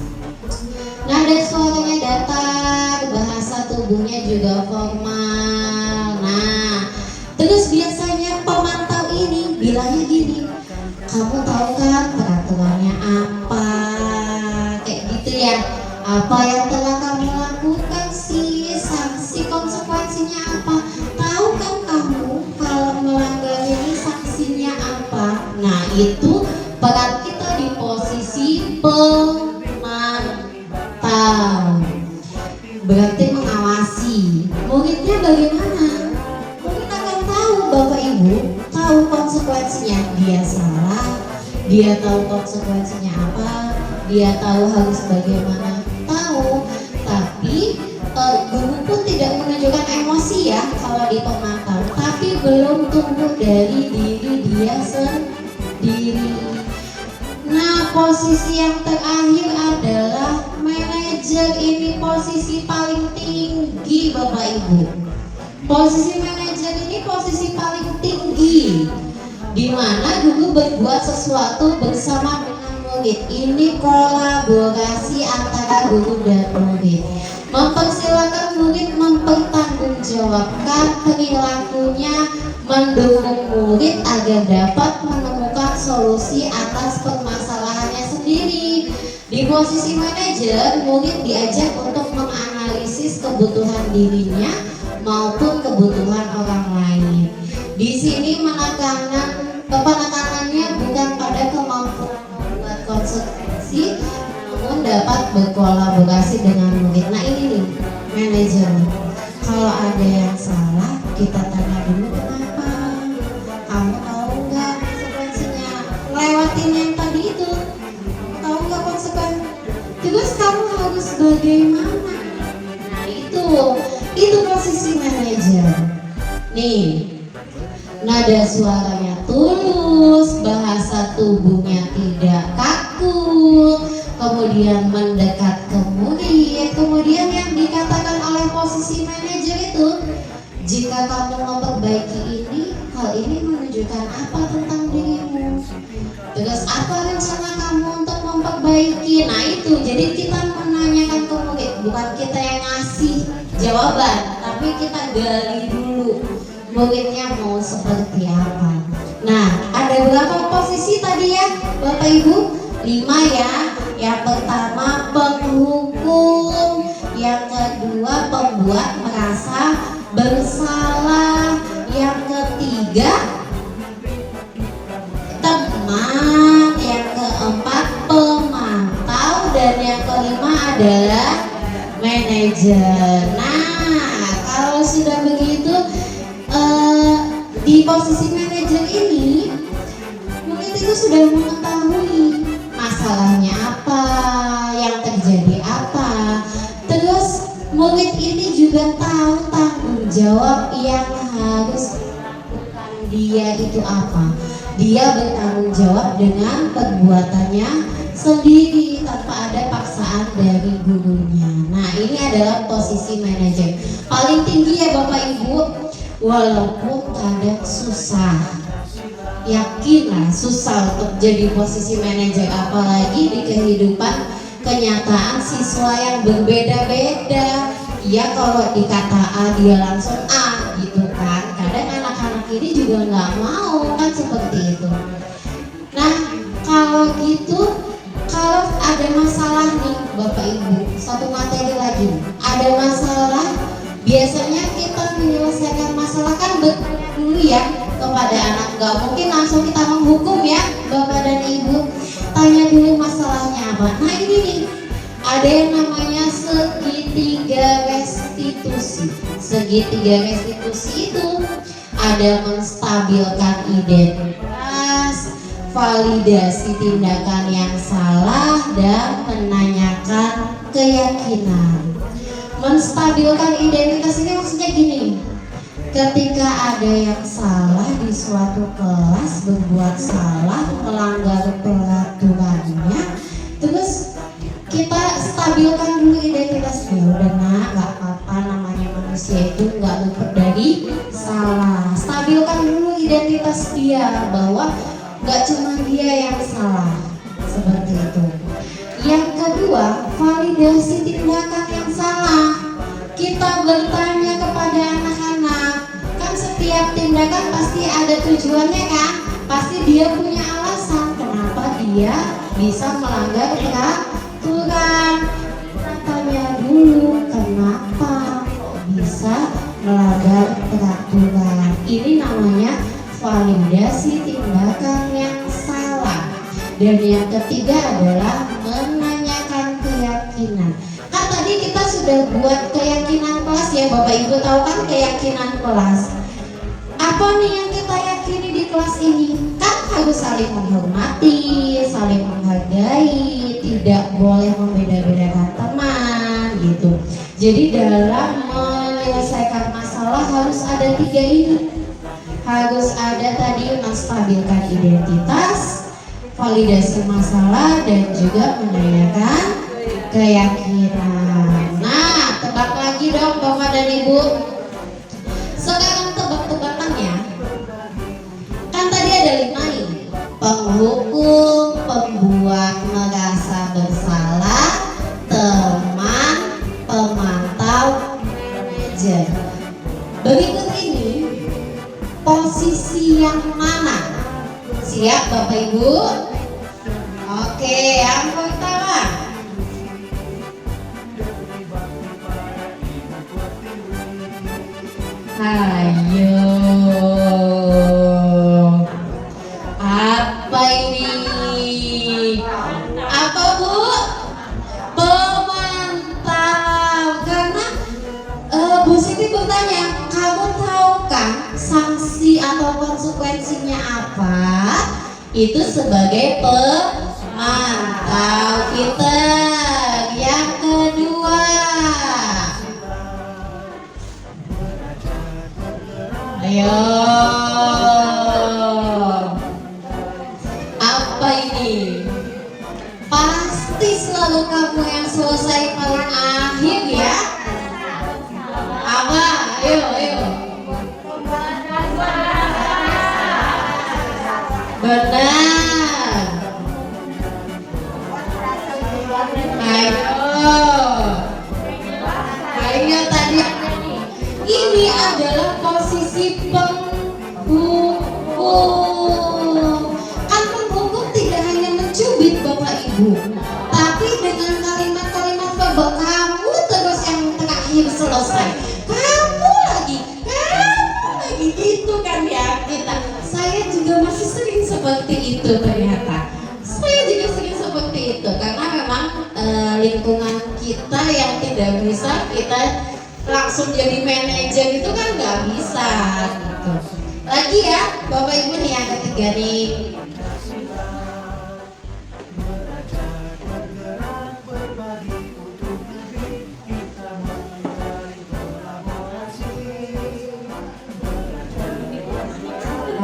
Nada suaranya datar, bahasa tubuhnya juga formal. Nah, terus biasanya pemantau ini bilangnya gini, kamu tahu kan peraturannya apa? Kayak gitu ya. Apa yang telah kamu lakukan sih? Sanksi konsekuensinya apa? Tahu kan kamu kalau melanggar ini sanksinya apa? Nah, itu peran kita di posisi pemantau. Berarti mengawasi. Muridnya bagaimana? Murid akan tahu, Bapak Ibu, tahu konsekuensinya. Dia salah, dia tahu konsekuensinya apa, dia tahu harus bagaimana, tahu. Tapi guru pun tidak menunjukkan emosi ya kalau di pemantau, tapi belum tumbuh dari diri dia sendiri. Nah, posisi yang terakhir adalah manajer. Ini posisi paling tinggi Bapak Ibu. Posisi manajer ini posisi paling tinggi, di mana guru berbuat sesuatu bersama dengan murid. Ini kolaborasi antara guru dan murid. Mempersilahkan murid mempertanggungjawabkan perilakunya, mendukung murid agar dapat menemukan solusi atas permasalahannya sendiri. Di posisi manajer, murid diajak untuk menganalisis kebutuhan dirinya maupun kebutuhan orang lain. Di sini penekanannya bukan pada kemampuan membuat konsekuensi, namun dapat berkolaborasi dengan murid. Nah, ini nih manajer. Kalau ada yang salah, kita tanya dulu kenapa. Kamu tahu nggak konsekuensinya? Lewatin yang tadi itu, tahu nggak konsekuensi? Terus kamu harus bagaimana? Nah, itu posisi manajer. Nih, nada suaranya tulus, bahasa tubuhnya tidak kaku, kemudian mendekat ke murid. Kemudian yang dikatakan oleh posisi manajer itu, jika kamu memperbaiki ini, hal ini menunjukkan apa tentang dirimu? Terus apa rencana kamu untuk memperbaiki? Nah, itu jadi kita menanyakan ke murid, bukan kita yang ngasih jawaban, tapi kita gali dulu muridnya mau seperti apa. Nah, ada berapa posisi tadi ya Bapak Ibu? 5 ya. Yang pertama penghukum, yang kedua pembuat merasa bersalah, yang ketiga teman, yang keempat pemantau, dan yang kelima adalah manajer. Nah, kalau sudah begitu di posisi manajer ini, murid itu sudah mengetahui masalahnya apa, yang terjadi apa. Terus murid ini juga tahu tanggung jawab yang harus dilakukan dia itu apa. dia bertanggung jawab dengan perbuatannya sendiri tanpa ada paksaan dari gurunya. Nah, ini adalah posisi manajer paling tinggi ya Bapak Ibu, walaupun kadang susah. Yakinlah susah untuk jadi posisi manajer, apalagi di kehidupan kenyataan siswa yang berbeda-beda. Ya kalau dikata A dia langsung A gitu kan. Kadang anak-anak ini juga nggak mau kan seperti itu. Nah kalau gitu, kalau ada masalah nih Bapak Ibu, satu materi lagi, ada masalah, biasanya kita menyelesaikan masalah kan bertanya dulu ya kepada anak, nggak mungkin langsung kita menghukum ya Bapak dan Ibu, tanya dulu masalahnya apa. Nah ini nih, ada yang namanya segitiga restitusi. Segitiga restitusi itu ada menstabilkan identitas, validasi tindakan yang salah, dan menanyakan keyakinan. Menstabilkan identitas ini maksudnya gini, ketika ada yang salah di suatu kelas, berbuat salah, melanggar peraturannya, terus kita stabilkan dulu identitasnya. Udah nak, gak apa-apa, namanya manusia itu gak luput dari salah. Stabilkan dulu identitas dia, bahwa gak cuma dia yang salah, seperti itu. Yang kedua, validasi tindakan yang salah. Kita bertanya kepada anak-anak, kan setiap tindakan pasti ada tujuannya kan, pasti dia punya alasan kenapa dia bisa melanggar peraturan. Kita tanya dulu kenapa bisa melanggar peraturan. Ini namanya validasi tindakan yang salah. Dan yang ketiga adalah menanyakan keyakinan. Kan tadi kita sudah buat keyakinan kelas ya Bapak Ibu, tahu kan keyakinan kelas. Apa nih yang kita yakini di kelas ini? Kan harus saling menghormati, saling menghargai, tidak boleh membeda-bedakan teman gitu. Jadi dalam menyelesaikan masalah harus ada tiga ini. Harus ada tadi menstabilkan identitas, validasi masalah, dan juga menanyakan keyakinan. Nah, tebak lagi dong Bapak dan Ibu. Sekarang tebak-tebakannya. Kan tadi ada 5 nih. Penghukum, pembuat merasa bersalah, teman, pemantau, manajer. Berikut ini posisi yang mana? Siap Bapak Ibu? Oke, yang pertama. Ayo. Apa ini? Apa Bu? Pemantau. Karena Bu Siti bertanya, kamu tahu kan sanksi atau konsekuensinya apa? Itu sebagai pemantau kita. Yang kedua, ayo, apa ini? Pasti selalu kamu yang selesai paling akhir ya. Apa? Ayo. Benar. Ayo tadi ini adalah posisi penghukum. Kan penghukum tidak hanya mencubit Bapak Ibu, tapi dengan kalimat-kalimat verbal, kamu terus yang terakhir selesai, kamu lagi gitu kan ya kita. Saya juga masih sering seperti itu ternyata. Saya juga sering seperti itu karena memang lingkungan kita yang tidak bisa kita langsung jadi manajer itu kan nggak bisa gitu. Lagi ya Bapak Ibu nih yang ketiga nih.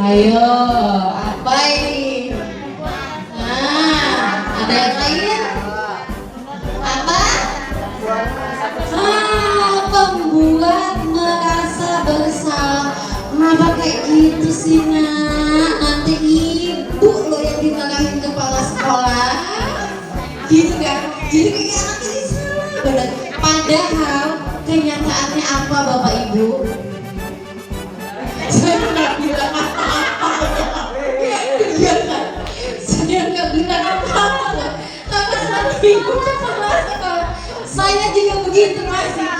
Ayo, apa yang lain apa? Pembuat merasa bersalah. Kenapa kayak gitu sih nak? Nanti ibu lo yang dimarahin kepala sekolah. Gitu kan? Jadi kayak anak ini salah banget. Padahal kenyataannya apa Bapak Ibu? Saya nggak bilang apa-apa. Iya kan? Saya nggak bilang apa-apa. Tapi saat ibu kepala sekolah, saya juga begitu masih.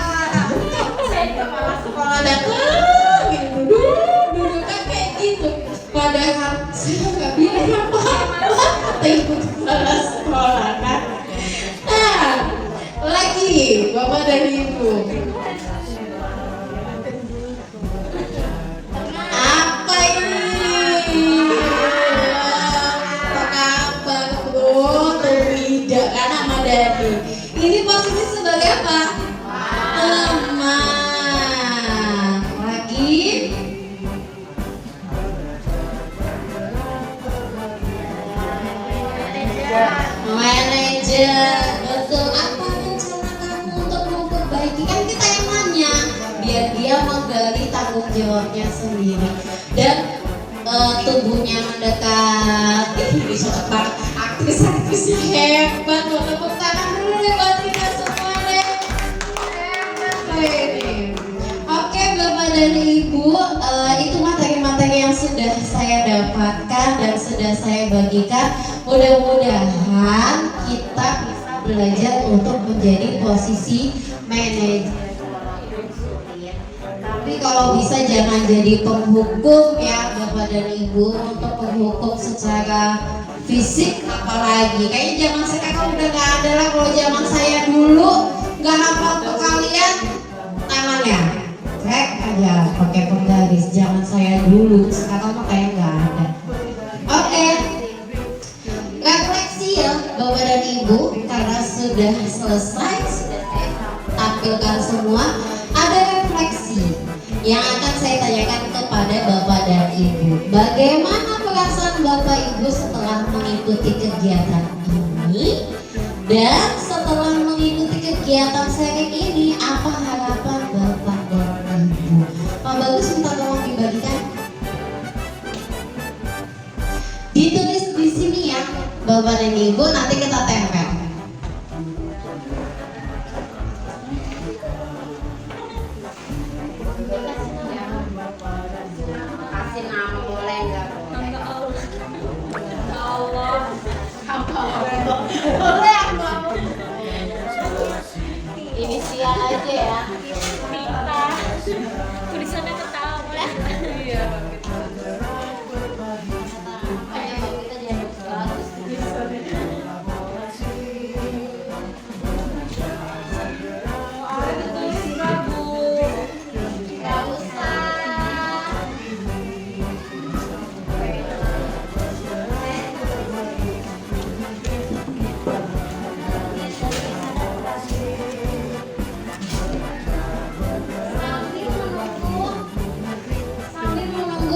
Saya kepala sekolah datang, duduk kan kayak gitu. Padahal saya nggak bilang apa-apa. Kata ibu kepala sekolah kan. Nah, lagi Bapak dan Ibu. Apa ini? Apa kabar bro? Tidak kan sama Dadi. Ini posisi sebagai apa? Teman. Lagi. Manajer. Betul. Apa rencana kamu untuk memperbaiki? Kan kita yang nanya, biar dia menggali tanggung jawabnya sendiri dan tubuhnya mendekat. Bisa tebak aktris-aktrisnya hebat. Mau tepuk tangan dulu deh buat kita semua deh. Hebat ini. Oke Bapak dan Ibu, itu materi-materi yang sudah saya dapatkan dan sudah saya bagikan. Mudah-mudahan kita bisa belajar untuk menjadi posisi manajer. Tapi kalau bisa jangan jadi penghukum ya Bapak dan Ibu, untuk penghukum secara fisik apalagi. Kayaknya zaman sekarang udah gak ada lah. Kalau zaman saya dulu gak hafal tuh kalian tangannya cek aja pakai penggaris. Zaman saya dulu, sekarang mah kayak gak ada. Oke. Refleksi ya Bapak dan Ibu, karena sudah selesai, sudah saya tampilkan semua. Ada refleksi yang akan saya tanyakan kepada Bapak dan Ibu. Bagaimana perasaan Bapak Ibu setelah mengikuti kegiatan ini? Dan setelah mengikuti kegiatan sharing ini, apa harapan Bapak dan Ibu? Pak Bagus minta tolong dibagikan. Ditulis di sini ya Bapak dan Ibu, nanti kita tempel. Kasih nama boleh nggak? Boleh apa? Inisial aja ya. Pita. Tulisannya ketawa. Iya.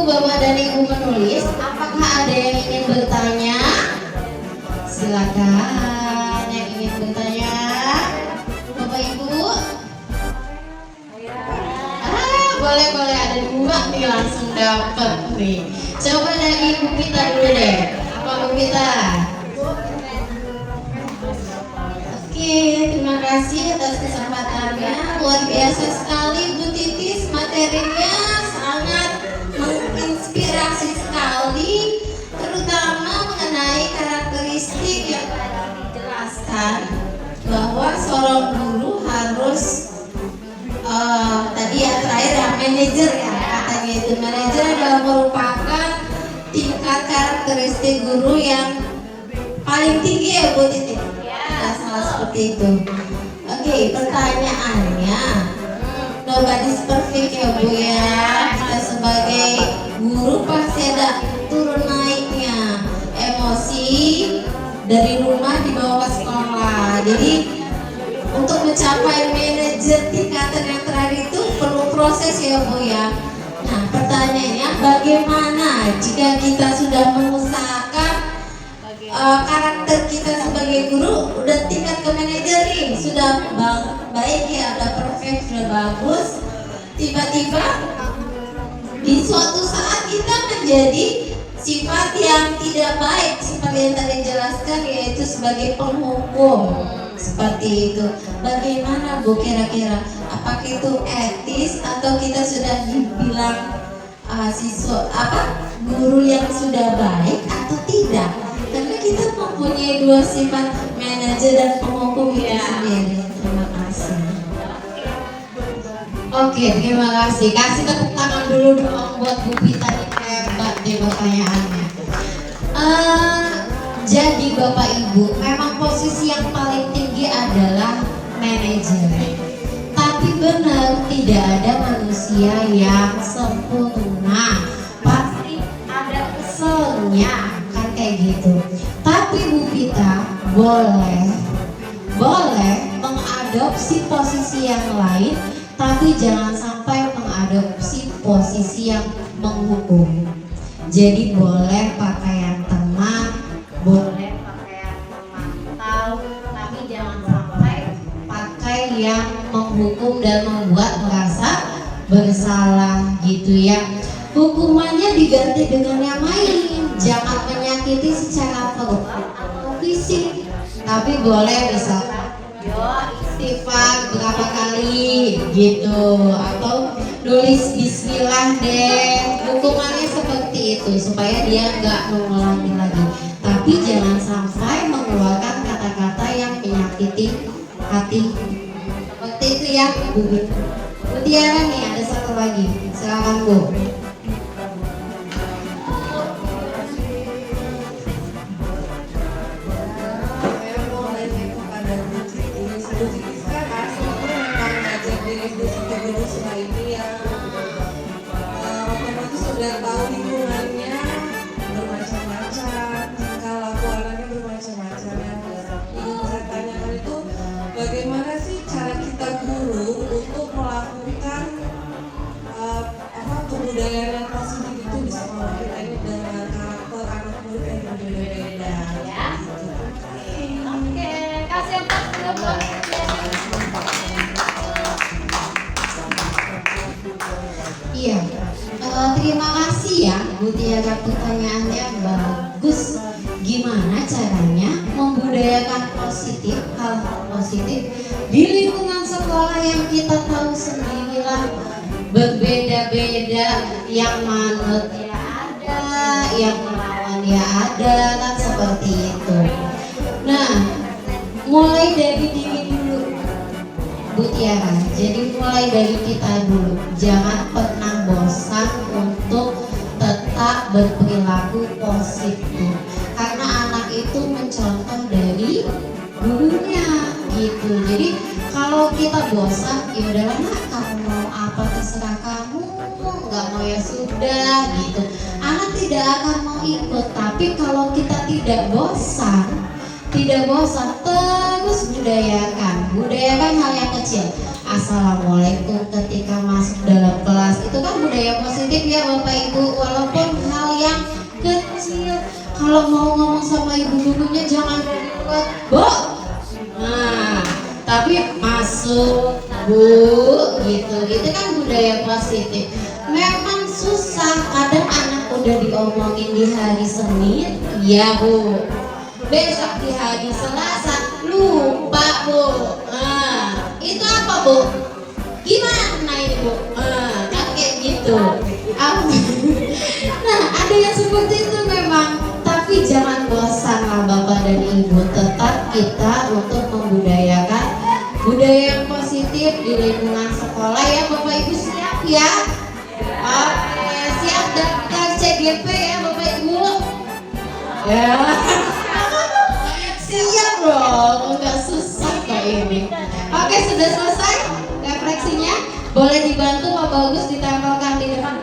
Bapak dan Ibu menulis, apakah ada yang ingin bertanya? Silakan yang ingin bertanya. Bapak Ibu. Boleh ada dua nih langsung dapat nih. Coba dari Ibu Pita dulu deh. Apa Bu Pita? Oke, terima kasih atas kesempatannya. Luar biasa sekali Bu Titis, materinya sangat menginspirasi sekali, terutama mengenai karakteristik yang dijelaskan bahwa seorang guru harus tadi ya terakhir ya manajer ya katanya itu. Manajer adalah merupakan tingkat karakteristik guru yang paling tinggi ya Bu Titi. Nggak salah seperti itu. Oke, pertanyaannya, nobody's perfect ya Bu ya. Kita sebagai guru pasti ada turun naiknya emosi dari rumah dibawa ke sekolah. Jadi untuk mencapai manajer tingkatan yang terakhir itu perlu proses ya Bu ya. Nah pertanyaannya, bagaimana jika kita sudah mengusahakan karakter kita sebagai sebagai guru udah tingkat ke manajer nih, sudah baik ya, udah perfect, sudah bagus. Tiba-tiba di suatu saat kita menjadi sifat yang tidak baik seperti yang tadi jelaskan, yaitu sebagai penghukum seperti itu. Bagaimana Bu kira-kira? Apakah itu etis atau kita sudah dibilang guru yang sudah baik atau tidak? Karena kita mempunyai dua sifat, manajer dan penghukum itu sendiri. Terima kasih. Oke, terima kasih. Kasih tepuk tangan dulu dong buat Bu Pita, hebat deh pertanyaannya. Jadi Bapak Ibu, memang posisi yang paling tinggi adalah manajer. Tapi benar, tidak ada manusia yang sempurna. Pasti ada keselnya, kan kayak gitu. Tapi Bu Pita boleh mengadopsi posisi yang lain, tapi jangan sampai mengadopsi posisi yang menghukum. Jadi boleh pakaian teman, boleh pakaian memantau, tapi jangan sampai pakai yang menghukum dan membuat merasa bersalah gitu ya. Hukumannya diganti dengan yang lain, jangan menyakiti secara verbal atau fisik, tapi boleh misalkan istighfar berapa kali gitu, atau nulis bismillah deh. Hukumannya seperti itu supaya dia nggak mengulangi lagi, tapi jangan sampai mengeluarkan kata-kata yang menyakiti hati. Seperti itu ya Bu. Bu Tiara nih ada satu lagi, silakan Bu. Sudah tahu lingkungannya bermacam-macam, tingkah laku anaknya bermacam-macam. Yang saya tanyakan itu bagaimana sih cara kita guru untuk melakukan kebudayaan yang positif itu di sekolah kita ini dengan karakter anak murid yang berbeda-beda ya. Oke, kasih yang pas dulu. Iya, terima kasih ya Bu Tiara, pertanyaannya bagus. Gimana caranya membudayakan hal-hal positif di lingkungan sekolah yang kita tahu sendirilah berbeda-beda, yang manut ya ada, yang melawan ya ada, kan seperti itu. Nah, mulai dari diri dulu Bu Tiara, jadi mulai dari kita dulu, jangan pernah bosan untuk tetap berperilaku positif, karena anak itu mencontoh dari gurunya gitu. Jadi kalau kita bosan, ya udahlah nak, kamu mau apa terserah kamu, nggak mau ya sudah gitu. Anak tidak akan mau ikut. Tapi kalau kita tidak bosan terus budayakan hal yang kecil. Assalamualaikum ketika masuk dalam kelas, itu kan budaya positif ya Bapak Ibu, walaupun hal yang kecil. Kalau mau ngomong sama ibu-ibunya jangan dari luar, Bu, nah tapi masuk Bu gitu, itu kan budaya positif. Memang susah, kadang anak udah diomongin di hari Senin, ya Bu, besok di hari Selasa lupa Bu. Nah, itu apa Bu? Gimana ini Bu? Kan kayak gitu. Nah, ada yang seperti itu memang. Tapi jangan bosan lah Bapak dan Ibu. Tetap kita untuk membudayakan budaya yang positif di lingkungan sekolah ya Bapak Ibu. Siap ya? Oke, siap daftar CGP ya Bapak Ibu? Ya. Siap dong, nggak susah kayak ini. Oke, sudah selesai refleksinya. Boleh dibantu Pak Bagus ditempelkan di depan.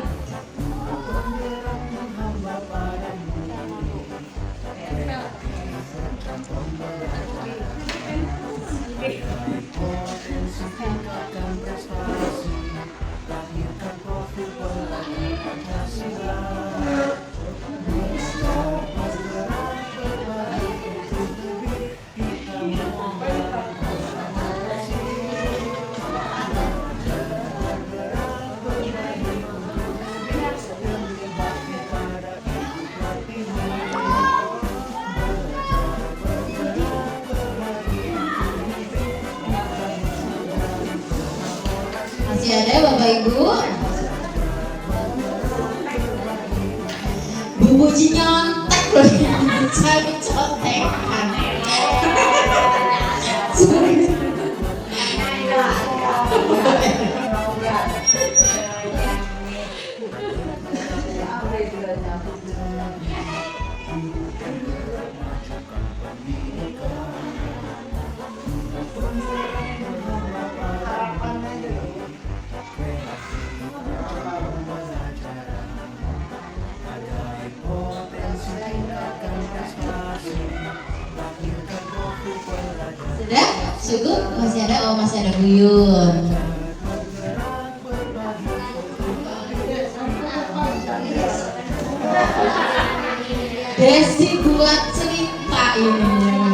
masih ada Bapak Ibu? Bu Puji nyontek loh, cari contekan. Sudah? Cukup? Masih ada? Oh masih ada Buyun. Desi buat cerita ini.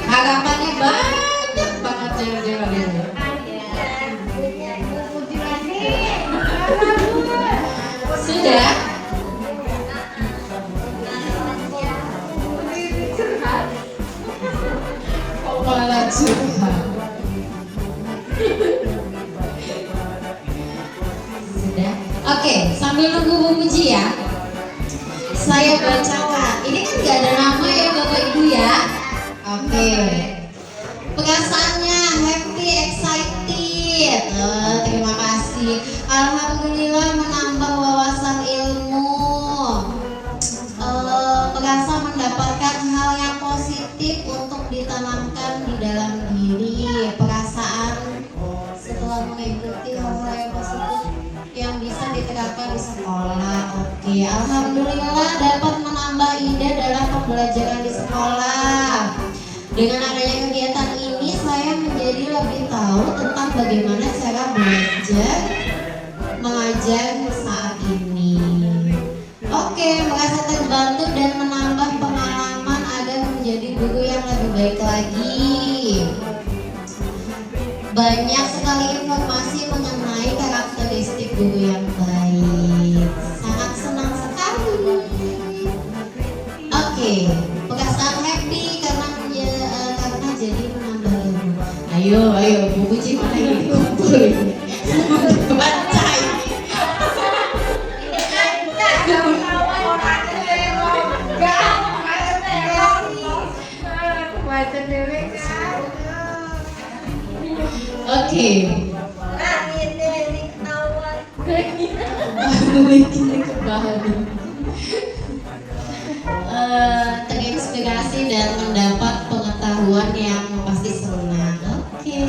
Harapannya banyak banget cewek-cewek ini. Sudah? Malah curhat. Sudah? Oke, sambil nunggu Bu Puji ya. Saya bacakan. Ini kan gak ada nama ya Bapak Ibu ya. Oke. Perasaannya happy, excited. Terima kasih. Alhamdulillah menambah wawasan ilmu. Merasa mendapatkan hal yang positif untuk ditanamkan di dalam diri. Perasaan setelah mengikuti hal-hal yang positif yang bisa diterapkan di sekolah. Oke, alhamdulillah dapat menambah ide dalam pembelajaran di sekolah. Dengan adanya kegiatan ini, saya menjadi lebih tahu tentang bagaimana cara belajar mengajar saat ini. Oke, merasa terbantu dan menambah pengalaman agar menjadi guru yang lebih baik lagi. Banyak sekali informasi mengenai karakteristik guru yang baik. Sangat senang sekali. Oke, perasaan happy karena jadi menambah ilmu. Ayo, Bu Puji mana ini kumpul ini. Baca ini. Oke. Terinspirasi dan mendapat pengetahuan yang pasti senang. Oke.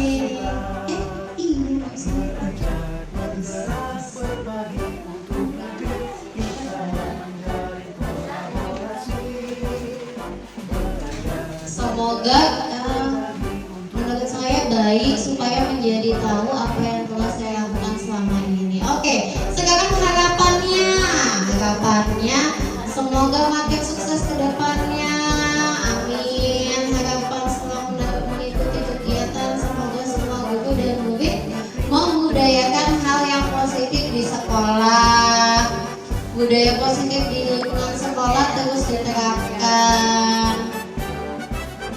Ini maksudnya. Semoga menurut saya baik supaya menjadi tahu apa yang telah saya lakukan selama ini. Oke, sekarang harapannya semoga makin sukses ke depannya. Amin. Harapan setelah mengikuti kegiatan, semoga semua guru dan murid membudayakan hal yang positif di sekolah. Budaya positif di lingkungan sekolah terus diterapkan.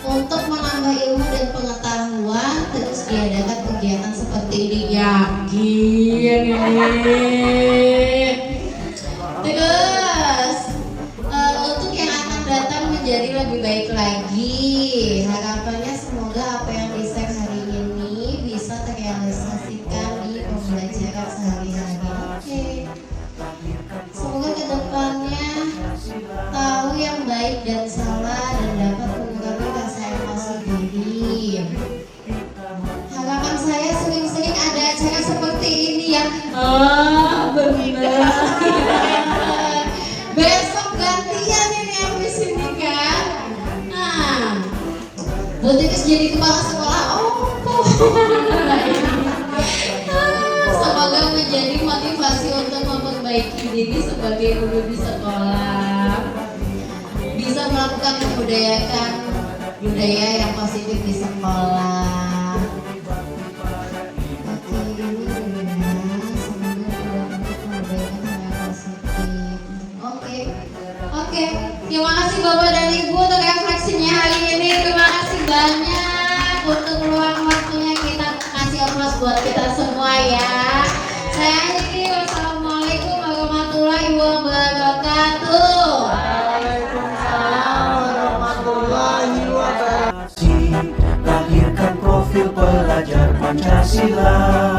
Untuk menambah ilmu dan pengetahuan terus diadakan kegiatan seperti ini. Yakin ini. Terus untuk yang akan datang menjadi lebih baik lagi. Harapannya semoga apa yang di-share hari ini bisa terrealisasikan di pembelajaran sehari-hari. Oke. Semoga kedepannya tahu yang baik dan salah dan dapat mengurangi rasa emosi diri. Harapan saya sering-sering ada acara seperti ini ya. Benar. Besok gantian ini yang di sini kan. Nah, Bu Titis jadi kepala sekolah. Semoga menjadi motivasi untuk memperbaiki diri sebagai guru di sekolah. Bisa melakukan membudayakan budaya yang positif di sekolah. Oke, ini ya. Semoga membudayakan hal yang positif. Oke. Terima kasih Bapak dan Ibu untuk refleksinya hari ini. Terima kasih banyak untuk luang waktunya, kita kasih aplaus buat kita semua ya. belajar Pancasila.